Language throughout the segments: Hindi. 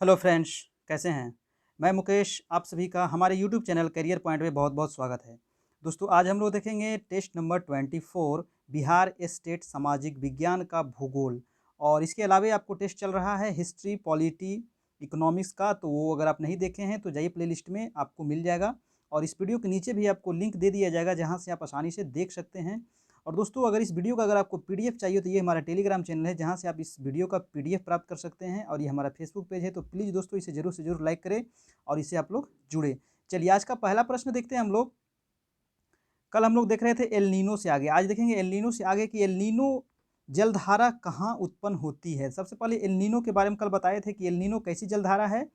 हेलो फ्रेंड्स, कैसे हैं? मैं मुकेश, आप सभी का हमारे यूट्यूब चैनल करियर पॉइंट में बहुत-बहुत स्वागत है। दोस्तों, आज हम लोग देखेंगे टेस्ट नंबर 24 बिहार स्टेट सामाजिक विज्ञान का भूगोल। और इसके अलावा आपको टेस्ट चल रहा है हिस्ट्री, पॉलिटी, इकोनॉमिक्स का। तो वो अगर आप नहीं देखे हैं तो जाइए प्लेलिस्ट में, आपको मिल जाएगा। और इस वीडियो के नीचे भी आपको लिंक दे दिया जाएगा जहाँ से आप आसानी से देख सकते हैं। और दोस्तों, अगर इस वीडियो का अगर आपको पीडीएफ चाहिए तो ये हमारा टेलीग्राम चैनल है जहाँ से आप इस वीडियो का पीडीएफ प्राप्त कर सकते हैं। और ये हमारा फेसबुक पेज है, तो प्लीज़ दोस्तों इसे ज़रूर से ज़रूर लाइक करें और इससे आप लोग जुड़े। चलिए, आज का पहला प्रश्न देखते हैं हम लोग। कल हम लोग देख रहे थे एल नीनो से आगे, आज देखेंगे एल नीनो से आगे कि एल नीनो जलधारा कहाँ उत्पन्न होती है। सबसे पहले एल नीनो के बारे में कल बताए थे कि एल नीनो कैसी जलधारा है।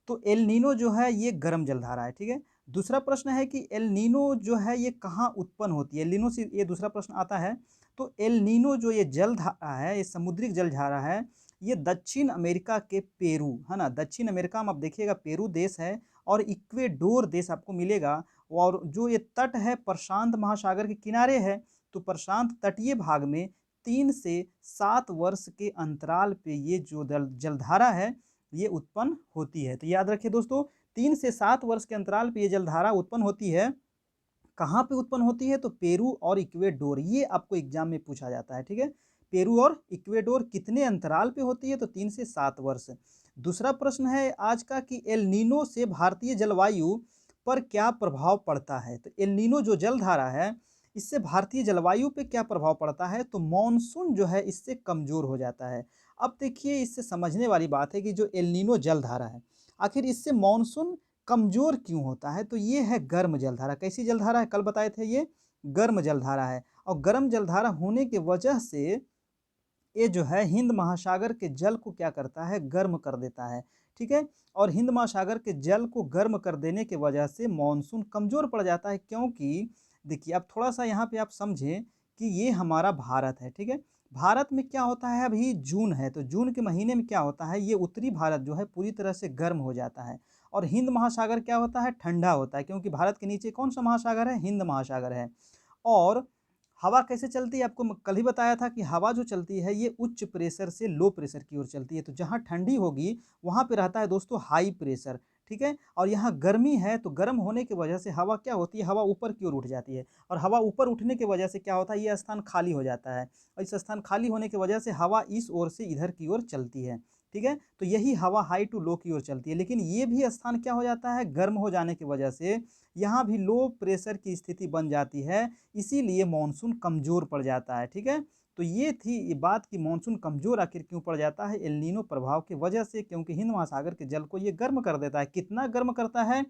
तो एल नीनो जो है ये गर्म जलधारा है, ठीक है। दूसरा प्रश्न है कि एल नीनो जो है ये कहाँ उत्पन्न होती है। एल नीनो से ये दूसरा प्रश्न आता है। तो एल नीनो जो ये जलधारा है, ये समुद्री जलधारा है, ये दक्षिण अमेरिका के पेरू, है ना, दक्षिण अमेरिका में आप देखिएगा पेरू देश है और इक्वेडोर देश आपको मिलेगा। और जो ये तट है प्रशांत महासागर के किनारे है। तो प्रशांत तटीय भाग में 3 से 7 वर्ष के अंतराल पे ये जो जलधारा है ये उत्पन्न होती है। तो याद रखिए दोस्तों, 3 से 7 वर्ष के अंतराल पे ये जलधारा उत्पन्न होती है। कहाँ पे उत्पन्न होती है? तो पेरू और इक्वेडोर, ये आपको एग्जाम में पूछा जाता है, ठीक है। पेरू और इक्वेडोर कितने अंतराल पे होती है? तो 3 से 7 वर्ष। दूसरा प्रश्न है आज का कि एल नीनो से भारतीय जलवायु पर क्या प्रभाव पड़ता है। तो एल नीनो जो जलधारा है इससे भारतीय जलवायु पे क्या प्रभाव पड़ता है? तो मानसून जो है इससे कमजोर हो जाता है। अब देखिए, इससे समझने वाली बात है कि जो एल नीनो जलधारा है आखिर इससे मानसून कमजोर क्यों होता है। तो ये है गर्म जलधारा। कैसी जलधारा है? कल बताए थे ये गर्म जलधारा है। और गर्म जलधारा होने की वजह से ये जो है हिंद महासागर के जल को क्या करता है? गर्म कर देता है, ठीक है। और हिंद महासागर के जल को गर्म कर देने की वजह से मानसून कमजोर पड़ जाता है। क्योंकि देखिए, अब थोड़ा सा यहाँ पे आप समझें कि ये हमारा भारत है, ठीक है। भारत में क्या होता है, अभी जून है तो जून के महीने में क्या होता है, ये उत्तरी भारत जो है पूरी तरह से गर्म हो जाता है। और हिंद महासागर क्या होता है? ठंडा होता है, क्योंकि भारत के नीचे कौन सा महासागर है? हिंद महासागर है। और हवा कैसे चलती है? आपको कल ही बताया था कि हवा जो चलती है ये उच्च प्रेशर से लो प्रेशर की ओर चलती है। तो जहाँ ठंडी होगी वहाँ पे रहता है दोस्तों हाई प्रेशर, ठीक है। और यहाँ गर्मी है तो गर्म होने की वजह से हवा क्या होती है? हवा ऊपर की ओर उठ जाती है। और हवा ऊपर उठने की वजह से क्या होता है? ये स्थान खाली हो जाता है। और इस स्थान खाली होने की वजह से हवा इस ओर से इधर की ओर चलती है, ठीक है। तो यही हवा हाई टू लो की ओर चलती है। लेकिन ये भी स्थान क्या हो जाता है? गर्म हो जाने की वजह से यहाँ भी लो प्रेशर की स्थिति बन जाती है। इसीलिए मानसून कमज़ोर पड़ जाता है, ठीक है। तो ये थी ये बात कि मानसून कमज़ोर आखिर क्यों पड़ जाता है? एल नीनो प्रभाव की वजह से, क्योंकि हिंद महासागर के जल को ये गर्म कर देता है। कितना गर्म करता है?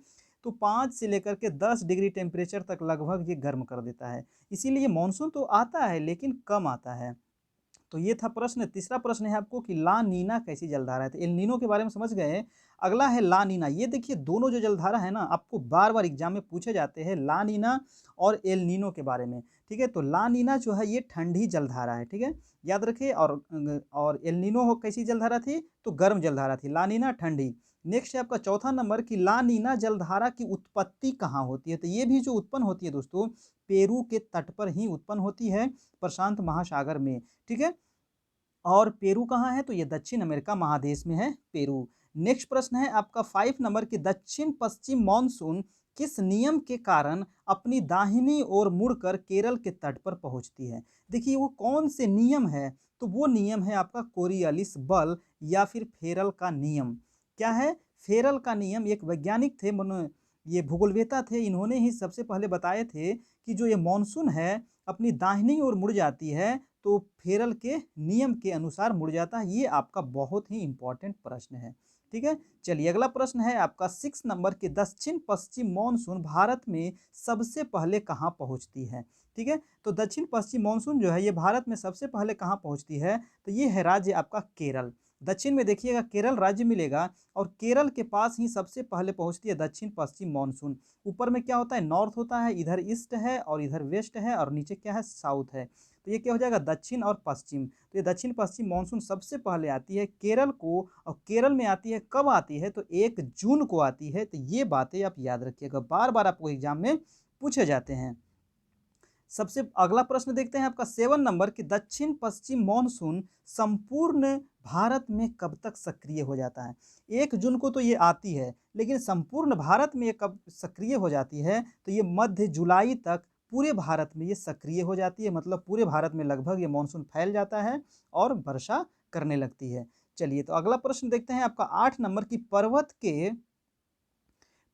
तो 5 से लेकर के 10 डिग्री टेम्परेचर तक लगभग ये गर्म कर देता है। इसीलिए मानसून तो आता है लेकिन कम आता है। तो ये था प्रश्न। तीसरा प्रश्न है आपको कि ला नीना कैसी जलधारा है। तो एल नीनो के बारे में समझ गए। अगला है ला नीना। ये देखिए, दोनों जो जलधारा है ना आपको बार बार एग्जाम में पूछे जाते हैं, ला नीना और एल नीनो के बारे में, ठीक है। तो ला नीना जो है ये ठंडी जलधारा है, ठीक है, याद रखिए। और एल नीनो हो कैसी जलधारा थी? तो गर्म जलधारा थी। ला नीना ठंडी। नेक्स्ट है आपका चौथा नंबर कि ला नीना जलधारा की उत्पत्ति कहाँ होती है। तो ये भी जो उत्पन्न होती है दोस्तों, पेरू के तट पर ही उत्पन्न होती है, प्रशांत महासागर में, ठीक है। और पेरू कहाँ है? तो ये दक्षिण अमेरिका महादेश में है पेरू। नेक्स्ट प्रश्न है आपका 5 नंबर की दक्षिण पश्चिम मानसून किस नियम के कारण अपनी दाहिनी ओर मुड़कर केरल के तट पर पहुंचती है। देखिए, वो कौन से नियम है? तो वो नियम है आपका कोरियालिस बल या फिर फेरल का नियम। क्या है? फेरल का नियम। एक वैज्ञानिक थे, ये भूगोलवेता थे, इन्होंने ही सबसे पहले बताए थे कि जो ये मानसून है अपनी दाहिनी ओर मुड़ जाती है तो फेरल के नियम के अनुसार मुड़ जाता है। ये आपका बहुत ही इंपॉर्टेंट प्रश्न है, ठीक है। चलिए, अगला प्रश्न है आपका 6 नंबर के दक्षिण पश्चिम मानसून भारत में सबसे पहले कहाँ पहुँचती है, ठीक है। तो दक्षिण पश्चिम मानसून जो है ये भारत में सबसे पहले कहाँ पहुँचती है? तो ये है राज्य आपका केरल। दक्षिण में देखिएगा केरल राज्य मिलेगा और केरल के पास ही सबसे पहले पहुँचती है दक्षिण पश्चिम मानसून। ऊपर में क्या होता है? नॉर्थ होता है, इधर ईस्ट है और इधर वेस्ट है और नीचे क्या है? साउथ है। तो ये क्या हो जाएगा? दक्षिण और पश्चिम। तो ये दक्षिण पश्चिम मानसून सबसे पहले आती है केरल को। और केरल में आती है कब आती है? तो 1 जून को आती है। तो ये बातें आप याद रखिएगा, बार बार आपको एग्जाम में पूछे जाते हैं। सबसे अगला प्रश्न देखते हैं आपका 7 नंबर कि दक्षिण पश्चिम मानसून संपूर्ण भारत में कब तक सक्रिय हो जाता है। 1 जून को तो ये आती है, लेकिन संपूर्ण भारत में ये कब सक्रिय हो जाती है, तो ये मध्य जुलाई तक पूरे भारत में ये सक्रिय हो जाती है। मतलब पूरे भारत में लगभग ये मानसून फैल जाता है और वर्षा करने लगती है। चलिए, तो अगला प्रश्न देखते हैं आपका 8 नंबर की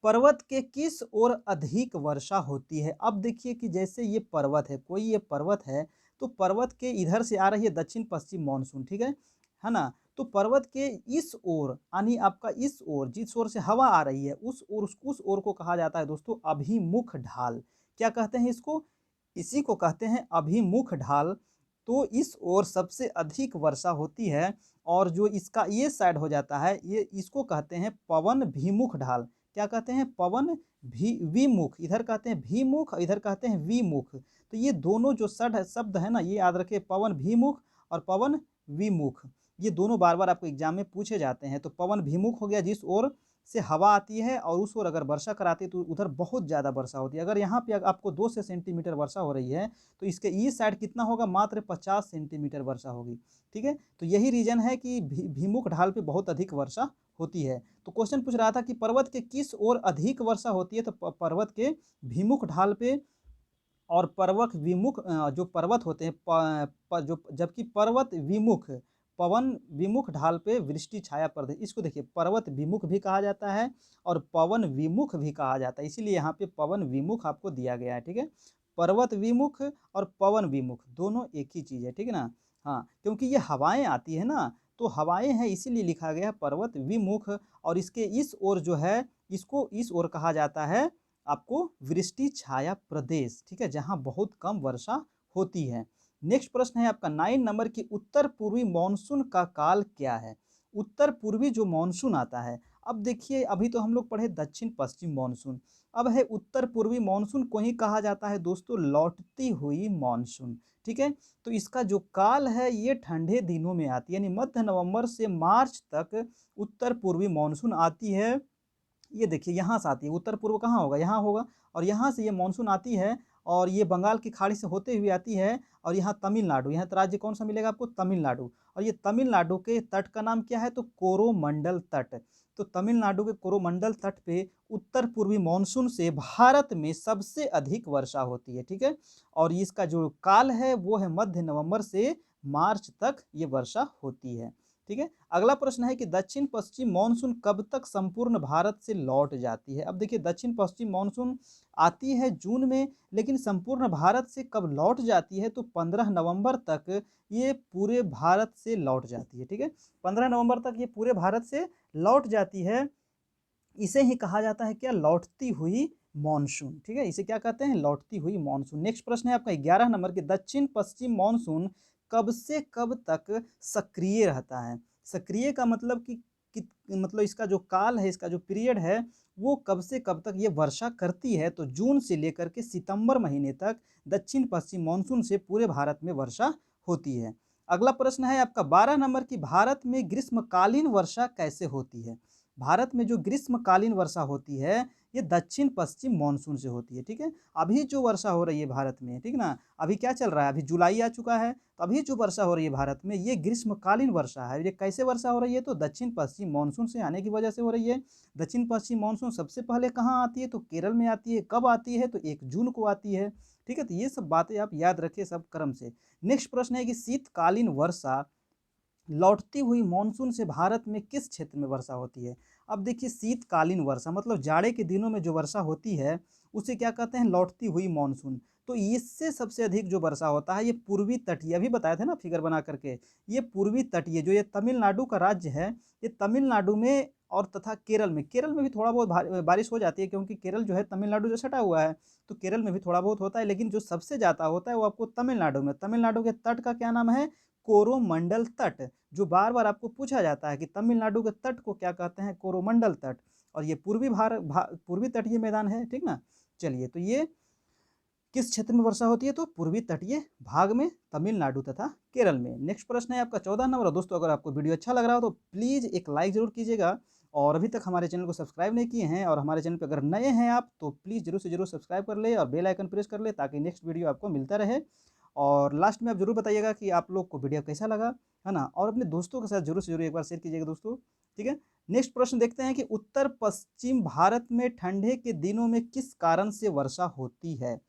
पर्वत के किस ओर अधिक वर्षा होती है। अब देखिए कि जैसे ये पर्वत है, कोई ये पर्वत है, तो पर्वत के इधर से आ रही है दक्षिण पश्चिम मानसून, ठीक है ना। तो पर्वत के इस ओर यानी आपका इस ओर, जिस ओर से हवा आ रही है उस ओर को कहा जाता है दोस्तों अभिमुख ढाल। क्या कहते हैं इसको? इसी को कहते हैं अभिमुख ढाल। तो इस ओर सबसे अधिक वर्षा होती है, और जो इसका ये साइड हो जाता है, ये इसको कहते हैं पवन भीमुख ढाल। क्या कहते हैं? पवन विमुख। इधर कहते हैं भीमुख, इधर कहते हैं विमुख। तो ये दोनों जो शब्द है ना, ये याद रखे, पवन भीमुख और पवन विमुख। ये दोनों बार बार आपको एग्जाम में पूछे जाते हैं। तो पवन भीमुख हो गया जिस ओर से हवा आती है, और उस ओर अगर वर्षा कराती है तो उधर बहुत ज़्यादा वर्षा होती है। अगर यहाँ पे आपको 2 से सेंटीमीटर वर्षा हो रही है, तो इसके ईस्ट साइड कितना होगा? मात्र 50 सेंटीमीटर वर्षा होगी। ठीक है, तो यही रीजन है कि भीमुख ढाल पे बहुत अधिक वर्षा होती है। तो क्वेश्चन पूछ रहा था कि पर्वत के किस ओर अधिक वर्षा होती है, तो पर्वत के भीमुख ढाल पे। और पर्वत विमुख जो पर्वत होते हैं जो जबकि पर्वत विमुख पवन विमुख ढाल पे वृष्टि छाया प्रदेश, इसको देखिए पर्वत विमुख भी कहा जाता है और पवन विमुख भी कहा जाता है, इसीलिए यहाँ पे पवन विमुख आपको दिया गया है। ठीक है, पर्वत विमुख और पवन विमुख दोनों एक ही चीज़ है, ठीक है ना। हाँ, क्योंकि ये हवाएं आती है ना, तो हवाएं हैं इसीलिए लिखा गया है पर्वत विमुख। और इसके इस ओर जो है, इसको इस ओर कहा जाता है आपको वृष्टि छाया प्रदेश, ठीक है, जहां बहुत कम वर्षा होती है। नेक्स्ट प्रश्न है आपका 9 नंबर की उत्तर पूर्वी मानसून का काल क्या है। उत्तर पूर्वी जो मानसून आता है, अब देखिए अभी तो हम लोग पढ़े दक्षिण पश्चिम मानसून, अब है उत्तर पूर्वी मानसून को ही कहा जाता है दोस्तों लौटती हुई मानसून। ठीक है, तो इसका जो काल है ये ठंडे दिनों में आती है, यानी मध्य नवंबर से मार्च तक उत्तर पूर्वी मानसून आती है। ये देखिए यहाँ से आती है, उत्तर पूर्व कहाँ होगा? यहाँ होगा। और यहाँ से ये मानसून आती है, और ये बंगाल की खाड़ी से होते हुए आती है, और यहाँ तमिलनाडु, यहाँ राज्य कौन सा मिलेगा आपको? तमिलनाडु। और ये तमिलनाडु के तट का नाम क्या है? तो कोरोमंडल तट। तो तमिलनाडु के कोरोमंडल तट पे उत्तर पूर्वी मानसून से भारत में सबसे अधिक वर्षा होती है। ठीक है, और इसका जो काल है वो है मध्य नवंबर से मार्च तक ये वर्षा होती है। ठीक है, अगला प्रश्न है कि दक्षिण पश्चिम मानसून कब तक संपूर्ण भारत से लौट जाती है। अब देखिए दक्षिण पश्चिम मानसून आती है जून में, लेकिन संपूर्ण भारत से कब लौट जाती है? तो 15 नवंबर तक ये पूरे भारत से लौट जाती है। ठीक है, 15 नवंबर तक ये पूरे भारत से लौट जाती है। इसे ही कहा जाता है क्या? लौटती हुई मानसून। ठीक है, इसे क्या कहते हैं? लौटती हुई मानसून। नेक्स्ट प्रश्न है आपका 11 नंबर के दक्षिण पश्चिम मानसून कब से कब तक सक्रिय रहता है। सक्रिय का मतलब कि मतलब इसका जो काल है, इसका जो पीरियड है, वो कब से कब तक ये वर्षा करती है। तो जून से लेकर के सितंबर महीने तक दक्षिण पश्चिम मानसून से पूरे भारत में वर्षा होती है। अगला प्रश्न है आपका 12 नंबर की भारत में ग्रीष्मकालीन वर्षा कैसे होती है। भारत में जो ग्रीष्मकालीन वर्षा होती है ये दक्षिण पश्चिम मानसून से होती है। ठीक है, अभी जो वर्षा हो रही है भारत में, ठीक ना, अभी क्या चल रहा है? अभी जुलाई आ चुका है, तो अभी जो वर्षा हो रही है भारत में ये ग्रीष्मकालीन वर्षा है। ये कैसे वर्षा हो रही है? तो दक्षिण पश्चिम मानसून से आने की वजह से हो रही है। दक्षिण पश्चिम मानसून सबसे पहले कहाँ आती है? तो केरल में आती है। कब आती है? तो 1 जून को आती है। ठीक है, तो ये सब बातें आप याद रखिए सब क्रम से। नेक्स्ट प्रश्न है कि शीतकालीन वर्षा लौटती हुई मानसून से भारत में किस क्षेत्र में वर्षा होती है। अब देखिए शीतकालीन वर्षा मतलब जाड़े के दिनों में जो वर्षा होती है उसे क्या कहते हैं? लौटती हुई मानसून। तो इससे सबसे अधिक जो वर्षा होता है ये पूर्वी तटीय, अभी बताए थे ना फिगर बना करके, ये पूर्वी तटीय जो ये तमिलनाडु का राज्य है, ये तमिलनाडु में और तथा केरल में भी थोड़ा बहुत बारिश हो जाती है, क्योंकि केरल जो है तमिलनाडु से सटा हुआ है, तो केरल में भी थोड़ा बहुत होता है, लेकिन जो सबसे ज़्यादा होता है वो आपको तमिलनाडु में। तमिलनाडु के तट का क्या नाम है? कोरोमंडल तट। जो बार बार आपको पूछा जाता है कि तमिलनाडु के तट को क्या कहते हैं? कोरोमंडल तट। और ये पूर्वी तटीय मैदान है, ठीक ना। चलिए, तो ये किस क्षेत्र में वर्षा होती है? तो पूर्वी तटीय भाग में, तमिलनाडु तथा केरल में। नेक्स्ट प्रश्न है आपका 14 नंबर। दोस्तों अगर आपको वीडियो अच्छा लग रहा हो तो प्लीज़ एक लाइक जरूर कीजिएगा, और अभी तक हमारे चैनल को सब्सक्राइब नहीं किए हैं और हमारे चैनल पर अगर नए हैं आप, तो प्लीज़ ज़रूर से ज़रूर सब्सक्राइब कर ले और बेल आइकन प्रेस कर ले, ताकि नेक्स्ट वीडियो आपको मिलता रहे। और लास्ट में आप ज़रूर बताइएगा कि आप लोग को वीडियो कैसा लगा, है ना? और अपने दोस्तों के साथ ज़रूर से ज़रूर एक बार शेयर कीजिएगा दोस्तों, ठीक है? नेक्स्ट प्रश्न देखते हैं कि उत्तर पश्चिम भारत में ठंडे के दिनों में किस कारण से वर्षा होती है?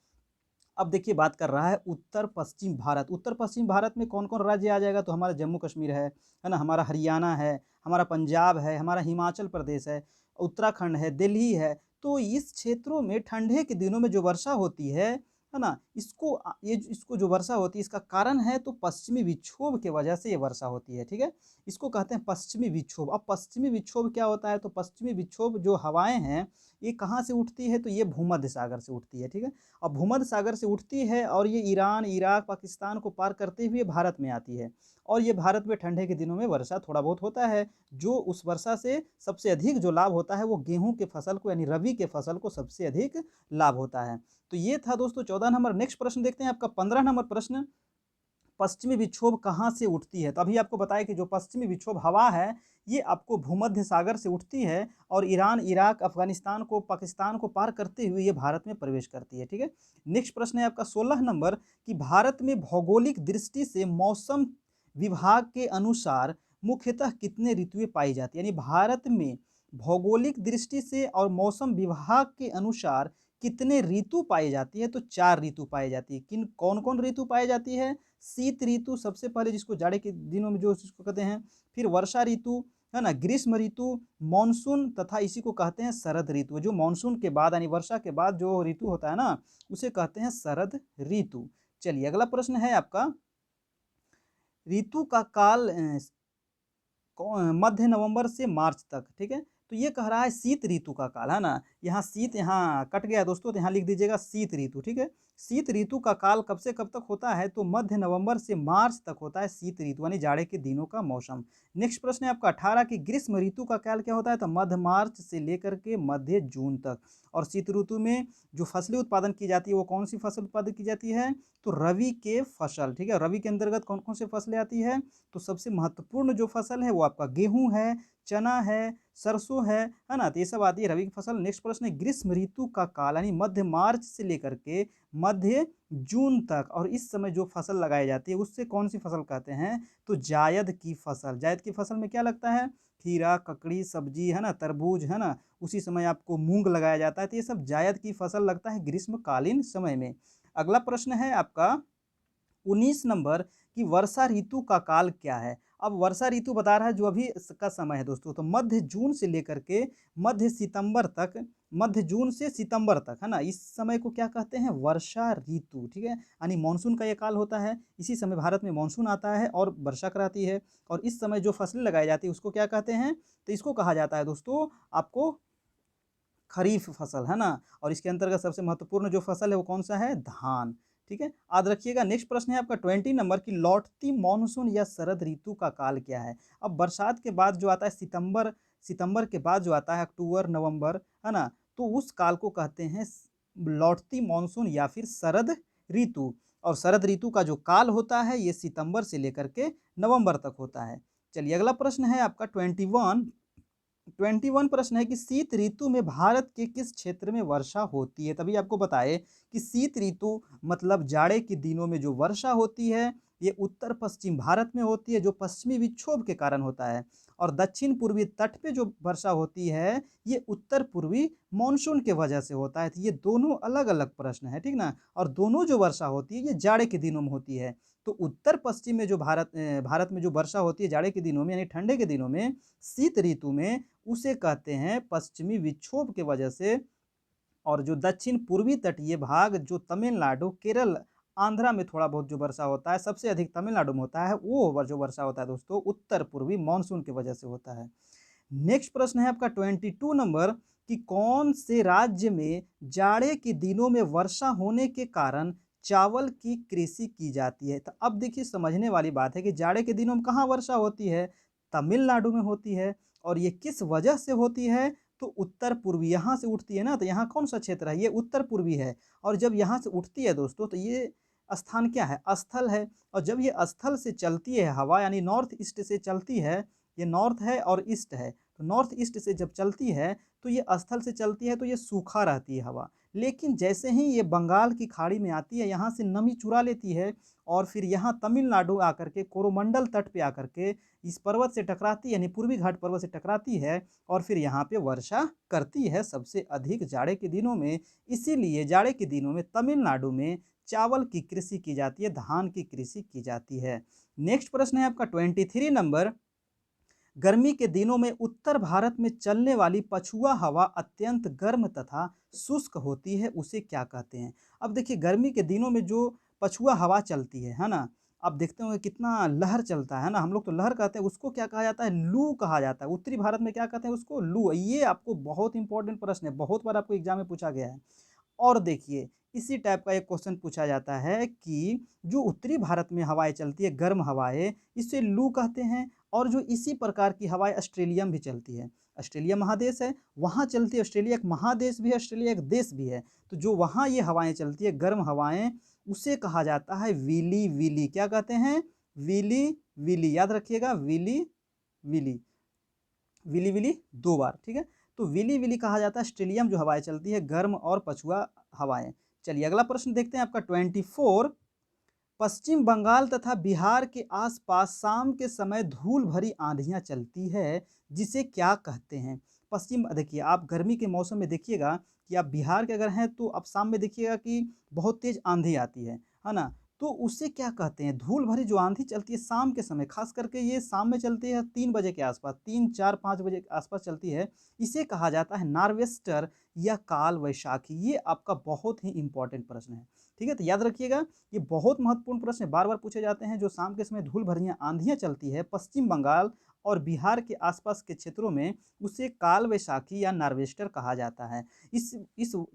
अब देखिए, बात कर रहा है उत्तर पश्चिम भारत। उत्तर पश्चिम भारत में कौन-कौन राज्य आ जाएगा? तो हमारा जम्मू कश्मीर है ना? हमारा हरियाणा है, हमारा पंजाब है, हमारा हिमाचल प्रदेश है, उत्तराखंड है, दिल्ली है। तो इस क्षेत्रों में ठंडे के दिनों में जो वर्षा होती है ना? इसको जो वर्षा होती है, इसका कारण है तो पश्चिमी विक्षोभ की वजह से ये वर्षा होती है, ठीक है? इसको कहते हैं पश्चिमी विक्षोभ। अब पश्चिमी विक्षोभ क्या होता है? तो पश्चिमी विक्षोभ जो हवाएँ हैं, ये कहाँ से उठती है? तो ये भूमध्य सागर से उठती है, ठीक है? अब भूमध्य सागर से उठती है और ये ईरान, इराक, पाकिस्तान को पार करते हुए भारत में आती है। और ये भारत में ठंडे के दिनों में वर्षा थोड़ा बहुत होता है। जो उस वर्षा से सबसे अधिक जो लाभ होता है, वो गेहूँ के फसल को, यानी रबी के फसल को सबसे अधिक लाभ होता है। तो ये था दोस्तों 14 नंबर। नेक्स्ट प्रश्न देखते हैं आपका 15 नंबर प्रश्न, पश्चिमी विक्षोभ कहाँ से उठती है? तो अभी आपको बताया कि जो पश्चिमी विक्षोभ हवा है, ये आपको भूमध्य सागर से उठती है और ईरान, इराक, अफगानिस्तान को, पाकिस्तान को पार करते हुए ये भारत में प्रवेश करती है, ठीक है? नेक्स्ट प्रश्न है आपका 16 नंबर कि भारत में भौगोलिक दृष्टि से मौसम विभाग के अनुसार मुख्यतः कितने ऋतुएं पाई जाती है? यानी भारत में भौगोलिक दृष्टि से और मौसम विभाग के अनुसार कितने ऋतु पाई जाती है? तो 4 ऋतु पाई जाती है। किन कौन-कौन ऋतु पाई जाती है? शीत ऋतु सबसे पहले, जिसको जाड़े के दिनों में जो जिसको कहते हैं, फिर वर्षा ऋतु, है ना? ग्रीष्म ऋतु, मानसून तथा इसी को कहते हैं शरद ऋतु। जो मानसून के बाद यानी वर्षा के बाद जो ऋतु होता है ना, उसे कहते हैं शरद ऋतु। चलिए, अगला प्रश्न है आपका, ऋतु का काल मध्य नवंबर से मार्च तक, ठीक है? तो ये कह रहा है शीत ऋतु का काल, है ना? यहाँ शीत यहाँ कट गया दोस्तों, तो यहाँ लिख दीजिएगा शीत ऋतु, ठीक है? शीत ऋतु का काल कब से कब तक होता है? तो मध्य नवंबर से मार्च तक होता है शीत ऋतु, यानी जाड़े के दिनों का मौसम। नेक्स्ट प्रश्न है आपका 18 कि ग्रीष्म ऋतु का काल क्या होता है? तो मध्य मार्च से लेकर के मध्य जून तक। और शीत ऋतु में जो फसलें उत्पादन की जाती है, वो कौन सी फसल उत्पादन की जाती है? तो रबी के फसल, ठीक है? रबी के अंतर्गत कौन कौन सी फसलें आती है? तो सबसे महत्वपूर्ण जो फसल है वो आपका गेहूं है, चना है, सरसों है ना? तो ये सब आती है रबी की फसल। नेक्स्ट प्रश्न है ग्रीष्म ऋतु का काल, यानी मध्य मार्च से लेकर के मध्य जून तक, और इस समय जो फसल लगाई जाती है उससे कौन सी फसल कहते हैं? तो जायद की फसल। जायद की फसल में क्या लगता है? खीरा, ककड़ी, सब्जी, है ना? तरबूज, है ना? उसी समय आपको मूंग लगाया जाता है। तो ये सब जायद की फसल लगता है ग्रीष्मकालीन समय में। अगला प्रश्न है आपका 19 नंबर कि वर्षा ऋतु का काल क्या है? अब वर्षा ऋतु बता रहा है जो अभी का समय है दोस्तों, तो मध्य जून से लेकर के मध्य सितंबर तक, मध्य जून से सितंबर तक, है ना? इस समय को क्या कहते हैं? वर्षा ऋतु, ठीक है? यानी मानसून का ये काल होता है। इसी समय भारत में मानसून आता है और वर्षा कराती है, और इस समय जो फसलें लगाई जाती है उसको क्या कहते हैं? तो इसको कहा जाता है दोस्तों आपको खरीफ फसल, है ना? और इसके अंतर्गत सबसे महत्वपूर्ण जो फसल है वो कौन सा है? धान, ठीक है? याद रखिएगा। नेक्स्ट प्रश्न है आपका 20 नंबर की लौटती मानसून या शरद ऋतु का काल क्या है? अब बरसात के बाद जो आता है सितंबर, सितंबर के बाद जो आता है अक्टूबर, नवंबर, है ना? तो उस काल को कहते हैं लौटती मानसून या फिर शरद ऋतु। और शरद ऋतु का जो काल होता है ये सितंबर से लेकर के नवंबर तक होता है। चलिए, अगला प्रश्न है आपका 21 प्रश्न है कि शीत ऋतु में भारत के किस क्षेत्र में वर्षा होती है? तभी आपको बताए कि शीत ऋतु मतलब जाड़े के दिनों में जो वर्षा होती है, ये उत्तर पश्चिम भारत में होती है, जो पश्चिमी विक्षोभ के कारण होता है। और दक्षिण पूर्वी तट पे जो वर्षा होती है, ये उत्तर पूर्वी मानसून के वजह से होता है। तो ये दोनों अलग अलग प्रश्न है, ठीक ना? और दोनों जो वर्षा होती है ये जाड़े के दिनों में होती है। तो उत्तर पश्चिम में जो भारत में जो वर्षा होती है जाड़े के दिनों में, यानी ठंडे के दिनों में, शीत ऋतु में, उसे कहते हैं पश्चिमी विक्षोभ के वजह से। और जो दक्षिण पूर्वी तटीय भाग, जो तमिलनाडु, केरल, आंध्रा में थोड़ा बहुत जो वर्षा होता है, सबसे अधिक तमिलनाडु में होता है, वो जो वर्षा होता है दोस्तों उत्तर पूर्वी मानसून की वजह से होता है। नेक्स्ट प्रश्न है आपका 22 नंबर कि कौन से राज्य में जाड़े के दिनों में वर्षा होने के कारण चावल की कृषि की जाती है? तो अब देखिए, समझने वाली बात है कि जाड़े के दिनों में कहाँ वर्षा होती है? तमिलनाडु में होती है। और ये किस वजह से होती है? तो उत्तर पूर्वी, यहाँ से उठती है ना, तो यहाँ कौन सा क्षेत्र है? ये उत्तर पूर्वी है। और जब यहाँ से उठती है दोस्तों, तो ये स्थान क्या है? स्थल है। और जब ये स्थल से चलती है हवा, यानी नॉर्थ ईस्ट से चलती है, ये नॉर्थ है और ईस्ट है, तो नॉर्थ ईस्ट से जब चलती है तो ये स्थल से चलती है तो ये सूखा रहती है हवा, लेकिन जैसे ही ये बंगाल की खाड़ी में आती है यहाँ से नमी चुरा लेती है और फिर यहाँ तमिलनाडु आकर के कोरोमंडल तट पे आकर के इस पर्वत से टकराती है, यानी पूर्वी घाट पर्वत से टकराती है और फिर यहाँ पे वर्षा करती है सबसे अधिक जाड़े के दिनों में। इसीलिए जाड़े के दिनों में तमिलनाडु में चावल की कृषि की जाती है, धान की कृषि की जाती है। नेक्स्ट प्रश्न है आपका 23 नंबर। गर्मी के दिनों में उत्तर भारत में चलने वाली पछुआ हवा अत्यंत गर्म तथा शुष्क होती है, उसे क्या कहते हैं? अब देखिए गर्मी के दिनों में जो पछुआ हवा चलती है ना, आप देखते होंगे कितना लहर चलता है ना, हम लोग तो लहर कहते हैं, उसको क्या कहा जाता है? लू कहा जाता है। उत्तरी भारत में क्या कहते हैं उसको? लू। ये आपको बहुत इंपॉर्टेंट प्रश्न है, बहुत बार आपको एग्जाम में पूछा गया है। और देखिए इसी टाइप का एक क्वेश्चन पूछा जाता है कि जो उत्तरी भारत में हवाएं चलती है, गर्म हवाएं, इसे लू कहते हैं। और जो इसी प्रकार की हवाएं ऑस्ट्रेलिया में भी चलती है, ऑस्ट्रेलिया महादेश है, वहाँ चलती है, ऑस्ट्रेलिया एक महादेश भी है, ऑस्ट्रेलिया एक देश भी है, तो जो वहाँ ये हवाएं चलती है गर्म हवाएं, उसे कहा जाता है विली विली। क्या कहते हैं? विली विली, याद रखिएगा, विली विली, विली विली 2 बार, ठीक है। तो विली विली कहा जाता है ऑस्ट्रेलिया में जो हवाएं चलती है गर्म और पछुआ हवाएं। चलिए अगला प्रश्न देखते हैं आपका 24। पश्चिम बंगाल तथा बिहार के आसपास शाम के समय धूल भरी आंधियां चलती है, जिसे क्या कहते हैं? पश्चिम, देखिए आप गर्मी के मौसम में देखिएगा कि आप बिहार के अगर हैं तो आप शाम में देखिएगा कि बहुत तेज आंधी आती है ना, तो उसे क्या कहते हैं? धूल भरी जो आंधी चलती है शाम के समय, खास करके ये शाम में चलती है 3 बजे के आसपास, 3, 4, 5 बजे के आसपास चलती है, इसे कहा जाता है नार्वेस्टर या काल वैशाखी। ये आपका बहुत ही इंपॉर्टेंट प्रश्न है, ठीक है, तो याद रखिएगा ये बहुत महत्वपूर्ण प्रश्न बार बार पूछे जाते हैं। जो शाम के समय धूल भरियां आंधियां चलती है पश्चिम बंगाल और बिहार के आसपास के क्षेत्रों में, उसे काल वैशाखी या नार्वेस्टर कहा जाता है। इस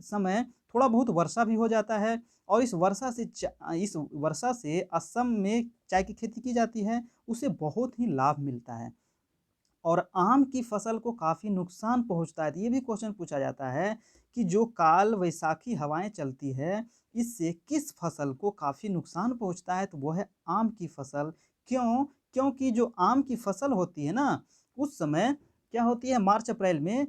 समय थोड़ा बहुत वर्षा भी हो जाता है और इस वर्षा से असम में चाय की खेती की जाती है, उसे बहुत ही लाभ मिलता है। और आम की फसल को काफ़ी नुकसान पहुंचता है, तो ये भी क्वेश्चन पूछा जाता है कि जो काल वैशाखी हवाएं चलती है, इससे किस फसल को काफ़ी नुकसान पहुंचता है? तो वो है आम की फसल। क्यों? क्योंकि जो आम की फसल होती है ना, उस समय क्या होती है, मार्च अप्रैल में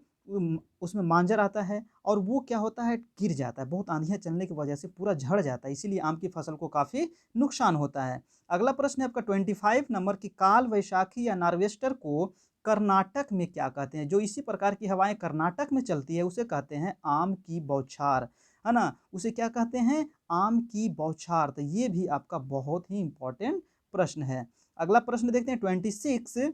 उसमें मांजर आता है और वो क्या होता है, गिर जाता है, बहुत आंधियां चलने की वजह से पूरा झड़ जाता है, इसीलिए आम की फसल को काफ़ी नुकसान होता है। अगला प्रश्न है आपका 25 नंबर की, काल वैशाखी या नार्वेस्टर को कर्नाटक में क्या कहते हैं? जो इसी प्रकार की हवाएं कर्नाटक में चलती है उसे कहते हैं आम की बौछार, है ना, उसे क्या कहते हैं? आम की बौछार। तो ये भी आपका बहुत ही इंपॉर्टेंट प्रश्न है। अगला प्रश्न देखते हैं 26।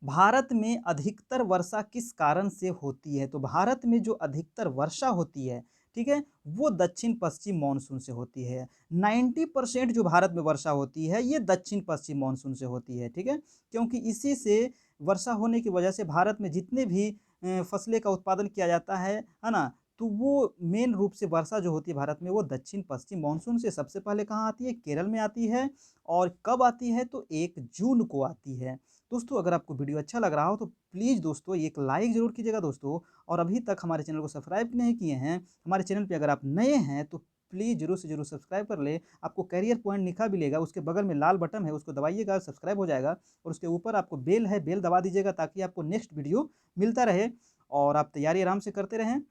भारत में अधिकतर वर्षा किस कारण से होती है? तो भारत में जो अधिकतर वर्षा होती है, ठीक है, वो दक्षिण पश्चिम मानसून से होती है। 90% जो भारत में वर्षा होती है ये दक्षिण पश्चिम मानसून से होती है, ठीक है, क्योंकि इसी से वर्षा होने की वजह से भारत में जितने भी फसलें का उत्पादन किया जाता है ना, तो वो मेन रूप से वर्षा जो होती है भारत में वो दक्षिण पश्चिम मानसून से सबसे पहले कहाँ आती है? केरल में आती है। और कब आती है? तो 1 जून को आती है। दोस्तों अगर आपको वीडियो अच्छा लग रहा हो तो प्लीज़ दोस्तों एक लाइक ज़रूर कीजिएगा दोस्तों, और अभी तक हमारे चैनल को सब्सक्राइब नहीं किए हैं, हमारे चैनल पे अगर आप नए हैं तो प्लीज़ ज़रूर से ज़रूर सब्सक्राइब कर ले। आपको कैरियर पॉइंट लिखा मिलेगा, उसके बगल में लाल बटन है, उसको दबाइएगा, सब्सक्राइब हो जाएगा। और उसके ऊपर आपको बेल है, बेल दबा दीजिएगा ताकि आपको नेक्स्ट वीडियो मिलता रहे और आप तैयारी आराम से करते रहें।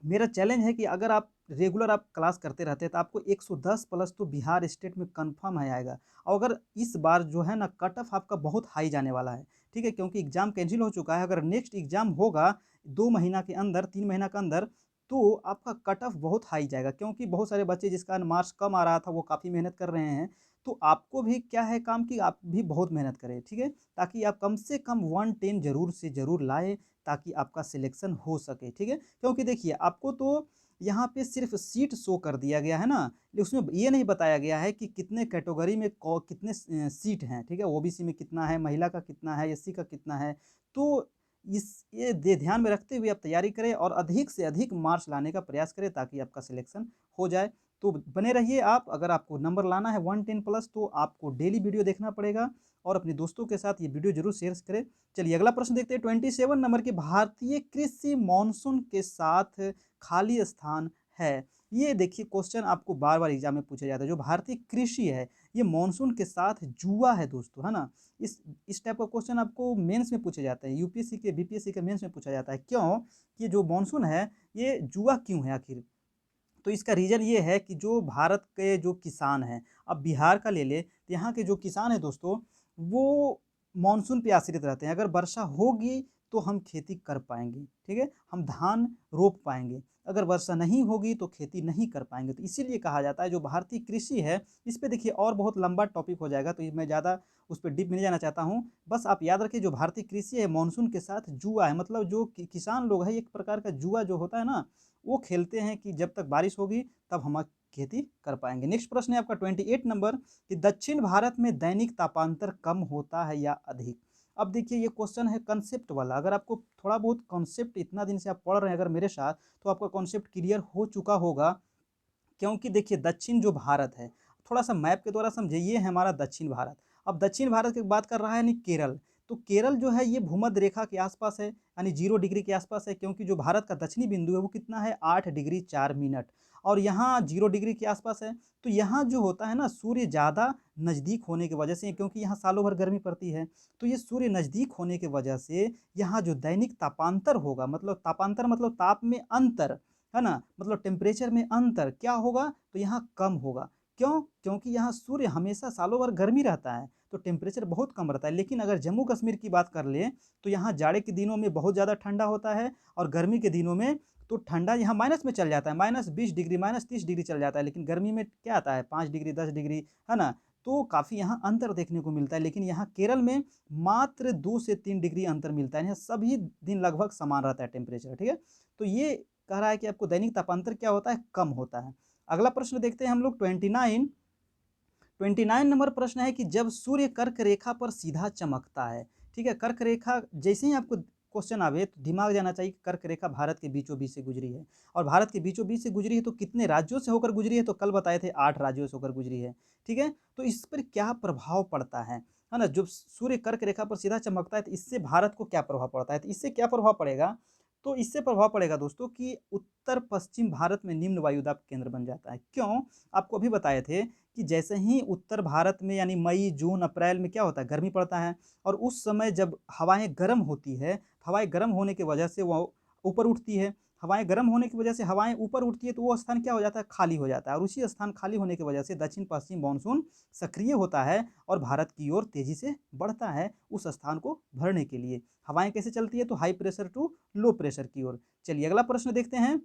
मेरा चैलेंज है कि अगर आप रेगुलर आप क्लास करते रहते हैं तो आपको 110 प्लस तो बिहार स्टेट में कंफर्म है आएगा। और अगर इस बार जो है ना कट ऑफ आपका बहुत हाई जाने वाला है, ठीक है, क्योंकि एग्ज़ाम कैंसिल हो चुका है। अगर नेक्स्ट एग्ज़ाम होगा 2 महीना के अंदर, 3 महीना के अंदर, तो आपका कट ऑफ बहुत हाई जाएगा, क्योंकि बहुत सारे बच्चे जिसका मार्क्स कम आ रहा था वो काफ़ी मेहनत कर रहे हैं। तो आपको भी क्या है काम कि आप भी बहुत मेहनत करें, ठीक है, ताकि आप कम से कम 110 जरूर से ज़रूर लाए ताकि आपका सिलेक्शन हो सके, ठीक है। क्योंकि देखिए आपको तो यहाँ पे सिर्फ सीट शो कर दिया गया है ना, उसमें ये नहीं बताया गया है कि कितने कैटेगरी में कितने सीट हैं, ठीक है, ओबीसी में कितना है, महिला का कितना है, एससी का कितना है। तो ये ध्यान में रखते हुए आप तैयारी करें और अधिक से अधिक मार्क्स लाने का प्रयास करें ताकि आपका सिलेक्शन हो जाए। तो बने रहिए आप। अगर आपको नंबर लाना है 110 प्लस तो आपको डेली वीडियो देखना पड़ेगा और अपने दोस्तों के साथ ये वीडियो जरूर शेयर करें। चलिए अगला प्रश्न देखते हैं 27 नंबर के, भारतीय कृषि मानसून के साथ खाली स्थान है। ये देखिए क्वेश्चन आपको बार बार एग्जाम में पूछा जाता है। जो भारतीय कृषि है ये मानसून के साथ जुआ है दोस्तों, है ना। इस टाइप का क्वेश्चन आपको मेंस में पूछे जाते हैं, यूपीएससी के बीपीएससी के मेंस में पूछा जाता है। क्यों कि जो मानसून है ये जुआ क्यों है आखिर? तो इसका रीज़न ये है कि जो भारत के जो किसान हैं, अब बिहार का ले लें तो यहाँ के जो किसान हैं दोस्तों, वो मानसून पे आश्रित रहते हैं। अगर वर्षा होगी तो हम खेती कर पाएँगे, ठीक है? हम धान रोप पाएँगे। अगर वर्षा नहीं होगी तो खेती नहीं कर पाएँगे। तो इसीलिए कहा जाता है जो भारतीय कृषि है, इस पे देखिए और बहुत लंबा टॉपिक हो जाएगा, तो ये मैं ज़्यादा उस पे डीप में नहीं जाना चाहता हूँ। बस आप याद रखिए जो भारतीय कृषि है मानसून के साथ जुआ है, मतलब जो किसान लोग हैं एक प्रकार का जुआ जो होता है ना, वो खेलते हैं कि जब तक बारिश होगी तब हम खेती कर पाएंगे। नेक्स्ट प्रश्न है आपका 28 नंबर कि दक्षिण भारत में दैनिक तापांतर कम होता है या अधिक? अब देखिए ये क्वेश्चन है कंसेप्ट वाला। अगर आपको थोड़ा बहुत कॉन्सेप्ट इतना दिन से आप पढ़ रहे हैं अगर मेरे साथ, तो आपका कॉन्सेप्ट क्लियर हो चुका होगा। क्योंकि देखिए दक्षिण जो भारत है, थोड़ा सा मैप के द्वारा समझिए, ये है हमारा दक्षिण भारत। अब दक्षिण भारत की बात कर रहा है यानी केरल, तो केरल जो है ये भूमध्य रेखा के आसपास है, यानी 0 डिग्री के आसपास है। क्योंकि जो भारत का दक्षिणी बिंदु है वो कितना है, 8 डिग्री 4 मिनट, और यहाँ 0 डिग्री के आसपास है। तो यहाँ जो होता है ना, सूर्य ज़्यादा नज़दीक होने की वजह से, क्योंकि यहाँ सालों भर गर्मी पड़ती है, तो ये सूर्य नज़दीक होने की वजह से यहाँ जो दैनिक तापांतर होगा, मतलब तापांतर मतलब ताप में अंतर, है ना, मतलब टेम्परेचर में अंतर क्या होगा, तो यहाँ कम होगा। क्यों? क्योंकि यहाँ सूर्य हमेशा सालों भर गर्मी रहता है, तो टेम्परेचर बहुत कम रहता है। लेकिन अगर जम्मू कश्मीर की बात कर लें तो यहाँ जाड़े के दिनों में बहुत ज़्यादा ठंडा होता है, और गर्मी के दिनों में तो ठंडा यहाँ माइनस में चल जाता है, -20 डिग्री -30 डिग्री चल जाता है। लेकिन गर्मी में क्या आता है, 5 डिग्री 10 डिग्री, है ना। तो काफ़ी यहाँ अंतर देखने को मिलता है। लेकिन यहाँ केरल में मात्र 2 से 3 डिग्री अंतर मिलता है, यहाँ सभी दिन लगभग समान रहता है टेम्परेचर, ठीक है। तो ये कह रहा है कि आपको दैनिक तापांतर क्या होता है, कम होता है। अगला प्रश्न देखते हैं हम लोग 29 नंबर प्रश्न है कि जब सूर्य कर्क रेखा पर सीधा चमकता है, ठीक है। कर्क रेखा जैसे ही आपको क्वेश्चन आवे तो दिमाग जाना चाहिए कि कर्क रेखा भारत के बीचों बीच से गुजरी है, और भारत के बीचों बीच से गुजरी है तो कितने राज्यों से होकर गुजरी है, तो कल बताए थे 8 राज्यों से होकर गुजरी है, ठीक है। तो इस पर क्या प्रभाव पड़ता है ना। जब सूर्य कर्क रेखा पर सीधा चमकता है तो इससे भारत को क्या प्रभाव पड़ता है, तो इससे क्या प्रभाव पड़ेगा, तो इससे प्रभाव पड़ेगा दोस्तों कि उत्तर पश्चिम भारत में निम्न वायुदाब केंद्र बन जाता है। क्यों? आपको अभी बताए थे कि जैसे ही उत्तर भारत में यानी मई जून अप्रैल में क्या होता है, गर्मी पड़ता है, और उस समय जब हवाएं गर्म होती है, हवाएं गर्म होने की वजह से वो ऊपर उठती है, हवाएं गर्म होने की वजह से हवाएं ऊपर उठती है, तो वो स्थान क्या हो जाता है, खाली हो जाता है, और उसी स्थान खाली होने की वजह से दक्षिण पश्चिम मानसून सक्रिय होता है और भारत की ओर तेजी से बढ़ता है उस स्थान को भरने के लिए। हवाएं कैसे चलती है, तो high pressure to low pressure की ओर। चलिए अगला प्रश्न देखते हैं।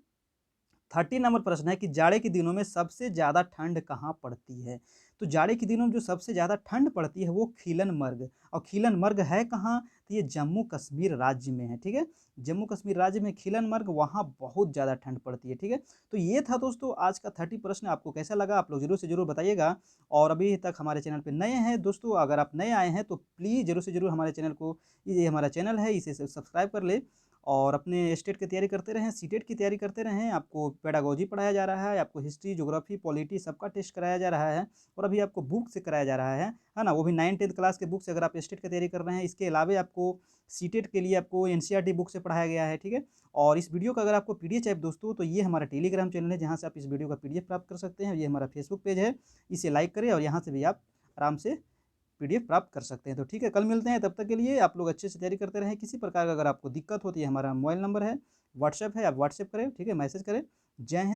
30 नंबर प्रश्न है कि जाड़े के दिनों में सबसे ज़्यादा ठंड कहाँ पड़ती है? तो जाड़े के दिनों में जो सबसे ज़्यादा ठंड पड़ती है वो खीलन मर्ग, और खीलन मर्ग है कहाँ, तो ये जम्मू कश्मीर राज्य में है, ठीक है। जम्मू कश्मीर राज्य में खीलन मर्ग, वहाँ बहुत ज़्यादा ठंड पड़ती है, ठीक है। तो ये था दोस्तों आज का 30 प्रश्न। आपको कैसा लगा आप लोग ज़रूर से ज़रूर बताइएगा। और अभी तक हमारे चैनल पे नए हैं दोस्तों, अगर आप नए आए हैं तो प्लीज़ ज़रूर से ज़रूर हमारे चैनल को, ये हमारा चैनल है इसे सब्सक्राइब कर ले, और अपने स्टेट की तैयारी करते रहें, सीटेट की तैयारी करते रहें। आपको पेडागोजी पढ़ाया जा रहा है, आपको हिस्ट्री, ज्योग्राफी, पॉलिटी सबका टेस्ट कराया जा रहा है, और अभी आपको बुक से कराया जा रहा है ना, वो भी 9th-10th क्लास के बुक से। अगर आप स्टेट की तैयारी कर रहे हैं, इसके अलावा आपको सीटेट के लिए आपको एनसीईआरटी बुक से पढ़ाया गया है, ठीक है। और इस वीडियो का अगर आपको पीडीएफ चाहिए दोस्तों, तो ये हमारा टेलीग्राम चैनल है जहाँ से आप इस वीडियो का पीडीएफ प्राप्त कर सकते हैं। ये हमारा फेसबुक पेज है, इसे लाइक करें, और यहाँ से भी आप आराम से पीडीएफ प्राप्त कर सकते हैं। तो ठीक है, कल मिलते हैं, तब तक के लिए आप लोग अच्छे से तैयारी करते रहें। किसी प्रकार का अगर आपको दिक्कत होती है, हमारा मोबाइल नंबर है, व्हाट्सएप है, आप व्हाट्सएप करें, ठीक है, मैसेज करें। जय हिंद।